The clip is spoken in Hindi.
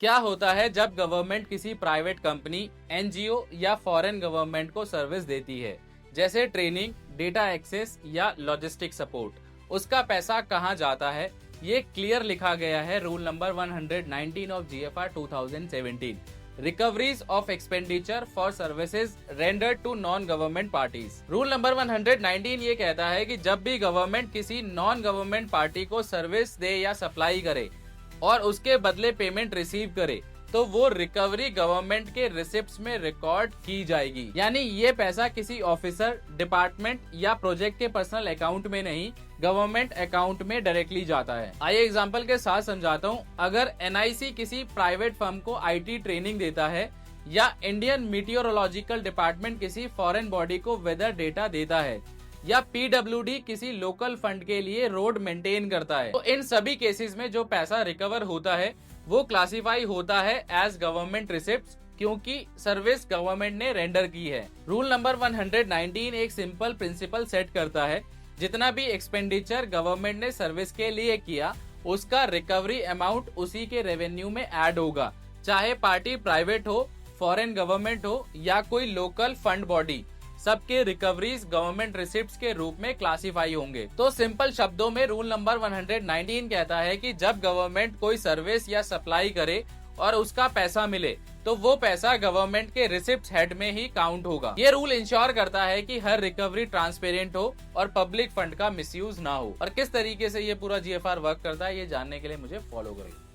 क्या होता है जब गवर्नमेंट किसी प्राइवेट कंपनी, एनजीओ या फॉरेन गवर्नमेंट को सर्विस देती है, जैसे ट्रेनिंग, डेटा एक्सेस या लॉजिस्टिक सपोर्ट? उसका पैसा कहां जाता है? ये क्लियर लिखा गया है rule number 119 of GFR 2017, recoveries of expenditure for services rendered to non government parties. Rule number 119 ये कहता है कि जब भी गवर्नमेंट किसी नॉन गवर्नमेंट पार्टी को सर्विस दे या सप्लाई करे और उसके बदले पेमेंट रिसीव करे, तो वो रिकवरी गवर्नमेंट के रिसिप्ट्स में रिकॉर्ड की जाएगी। यानी ये पैसा किसी ऑफिसर, डिपार्टमेंट या प्रोजेक्ट के पर्सनल अकाउंट में नहीं, गवर्नमेंट अकाउंट में डायरेक्टली जाता है। आइए एग्जांपल के साथ समझाता हूँ। अगर एनआईसी किसी प्राइवेट फर्म को आईटी ट्रेनिंग देता है या इंडियन मीटियोरोलॉजिकल डिपार्टमेंट किसी फॉरेन बॉडी को वेदर डेटा देता है या पीडब्ल्यूडी किसी लोकल फंड के लिए रोड मेंटेन करता है, तो इन सभी केसेस में जो पैसा रिकवर होता है वो क्लासिफाई होता है एज गवर्नमेंट रिसिप्ट्स, क्योंकि सर्विस गवर्नमेंट ने रेंडर की है। रूल नंबर 119 एक सिंपल प्रिंसिपल सेट करता है, जितना भी एक्सपेंडिचर गवर्नमेंट ने सर्विस के लिए किया उसका रिकवरी अमाउंट उसी के रेवेन्यू में ऐड होगा, चाहे पार्टी प्राइवेट हो, फॉरेन गवर्नमेंट हो या कोई लोकल फंड बॉडी। सबके रिकवरीज गवर्नमेंट रिसिप्ट्स के रूप में क्लासिफाई होंगे। तो सिंपल शब्दों में रूल नंबर 119 कहता है कि जब गवर्नमेंट कोई सर्विस या सप्लाई करे और उसका पैसा मिले, तो वो पैसा गवर्नमेंट के रिसिप्ट हेड में ही काउंट होगा। ये रूल इंश्योर करता है कि हर रिकवरी ट्रांसपेरेंट हो और पब्लिक फंड का मिसयूज ना हो। और किस तरीके से ये पूरा जीएफआर वर्क करता है, ये जानने के लिए मुझे फॉलो करिए।